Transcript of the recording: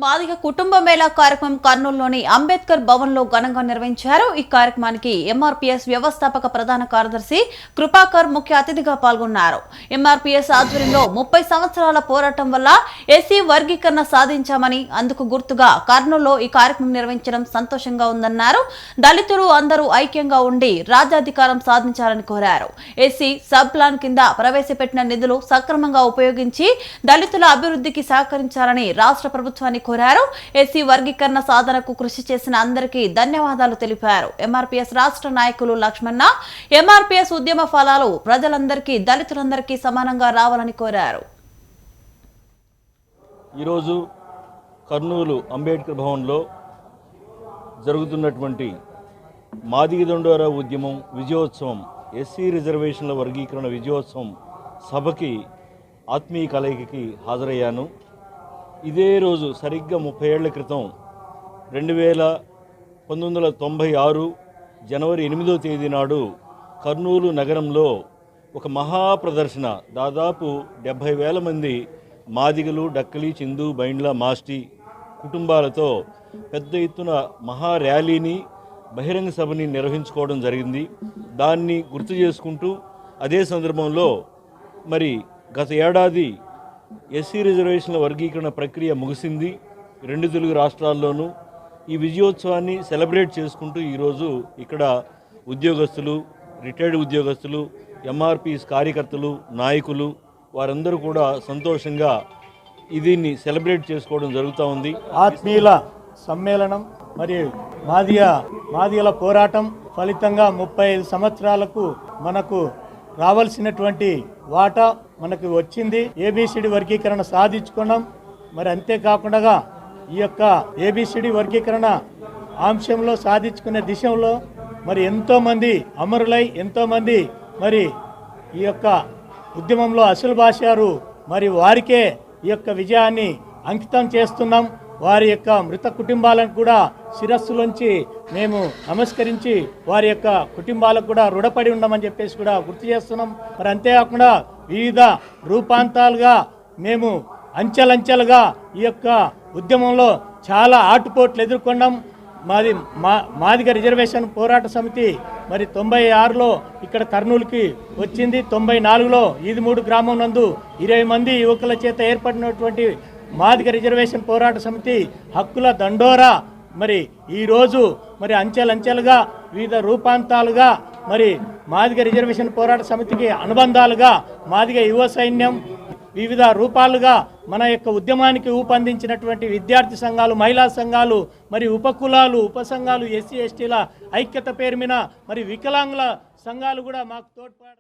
మాదిగ కుటుంబ మేళా కార్యక్రమం కర్నూలులోని అంబేద్కర్ భవన్ లో ఘనంగా నిర్వహించారు। ఈ కార్యక్రమానికి ఎంఆర్పీఎస్ వ్యవస్థాపక ప్రధాన కార్యదర్శి కృపాకర్ ముఖ్య అతిథిగా పాల్గొన్నారు। ఎంఆర్పీఎస్ ఆధ్వర్యంలో 30 సంవత్సరాల పోరాటం వల్ల ఎస్సీ వర్గీకరణ సాధించామని అందుకు గుర్తుగా కర్నూలులో ఈ కార్యక్రమం నిర్వహించడం సంతోషంగా ఉందన్నారు। దళితులు అందరూ ఐక్యంగా ఉండి రాజ్యాధికారం సాధించాలని కోరారు। ఎస్సీ సబ్ ప్లాన్ కింద ప్రవేశపెట్టిన నిధులు సక్రమంగా ఉపయోగించి దళితుల అభివృద్ధికి సహకరించాలని రాష్ట్ర ప్రభుత్వాన్ని కోరారు। ఎస్సీ వర్గీకరణ సాధనకు కృషి చేసిన అందరికీ ధన్యవాదాలు తెలిపారు। ఎంఆర్పీఎస్ రాష్ట్ర నాయకులు లక్ష్మణ ఎంఆర్పీఎస్ ఉద్యమ ఫలాలు ప్రజలందరికీ దళితులందరికీ సమానంగా రావాలని కోరారు। ఈరోజు కర్నూలు అంబేద్కర్ భవన్లో జరుగుతున్నటువంటి మాదిగ దండోరా ఉద్యమం విజయోత్సవం ఎస్సీ రిజర్వేషన్ల వర్గీకరణ విజయోత్సవం సభకి ఆత్మీయ కలయికకి హాజరయ్యాను। ఇదే రోజు సరిగ్గా 30 ఏళ్ల క్రితం 1996 జనవరి 8వ తేదీ నాడు కర్నూలు నగరంలో ఒక మహా ప్రదర్శన, దాదాపు 70,000 మంది మాదిగలు, డక్కలి, చిందు, బైండ్ల, మాస్టి కుటుంబాలతో పెద్ద ఎత్తున మహా ర్యాలీని, బహిరంగ సభని నిర్వహించుకోవడం జరిగింది। దాన్ని గుర్తు చేసుకుంటూ అదే సందర్భంలో మరి గత ఏడాది ఎస్సీ రిజర్వేషన్ల వర్గీకరణ ప్రక్రియ ముగిసింది 2 తెలుగు రాష్ట్రాల్లోనూ। ఈ విజయోత్సవాన్ని సెలబ్రేట్ చేసుకుంటూ ఈరోజు ఇక్కడ ఉద్యోగస్తులు, రిటైర్డ్ ఉద్యోగస్తులు, ఎంఆర్పీఎస్ కార్యకర్తలు, నాయకులు వారందరూ కూడా సంతోషంగా దీన్ని సెలబ్రేట్ చేసుకోవడం జరుగుతూ ఉంది। ఆత్మీయుల సమ్మేళనం మరియు మాదిగల పోరాటం ఫలితంగా 35 సంవత్సరాలకు మనకు రావాల్సినటువంటి వాటా మనకు వచ్చింది। ఏబిసిడి వర్గీకరణ సాధించుకున్నాం। మరి అంతేకాకుండా ఈ యొక్క ఏబిసిడి వర్గీకరణ అంశంలో సాధించుకునే దిశలో మరి ఎంతోమంది అమరులై ఎంతోమంది మరి ఈ యొక్క ఉద్యమంలో అసలు భాషారు మరి వారికే ఈ యొక్క విజయాన్ని అంకితం చేస్తున్నాం। వారి యొక్క మృత కుటుంబాలను కూడా శిరస్సులోంచి మేము నమస్కరించి వారి యొక్క కుటుంబాలకు కూడా రుణపడి ఉండమని చెప్పేసి కూడా గుర్తు చేస్తున్నాం। మరి అంతేకాకుండా వివిధ రూపాంతాలుగా మేము అంచెలంచెలుగా ఈ యొక్క ఉద్యమంలో చాలా ఆటుపోట్లు ఎదుర్కొన్నాం। మాదిగ రిజర్వేషన్ పోరాట సమితి మరి 96లో ఇక్కడ కర్నూలుకి వచ్చింది। 94లో ఈదిమూడు గ్రామం నందు 20 మంది యువకుల చేత ఏర్పడినటువంటి మాదిగ రిజర్వేషన్ పోరాట సమితి హక్కుల దండోరా మరి ఈరోజు మరి అంచెలంచెలుగా వివిధ రూపాంతాలుగా మరి మాదిగ రిజర్వేషన్ పోరాట సమితికి అనుబంధాలుగా మాదిగ యువ సైన్యం వివిధ రూపాలుగా మన యొక్క ఉద్యమానికి ఊపందించినటువంటి విద్యార్థి సంఘాలు, మహిళా సంఘాలు, మరి ఉపకులాలు, ఉపసంఘాలు, ఎస్సీ ఎస్టీల ఐక్యత పేరు మీద మరి వికలాంగుల సంఘాలు కూడా మాకు తోడ్పడారు।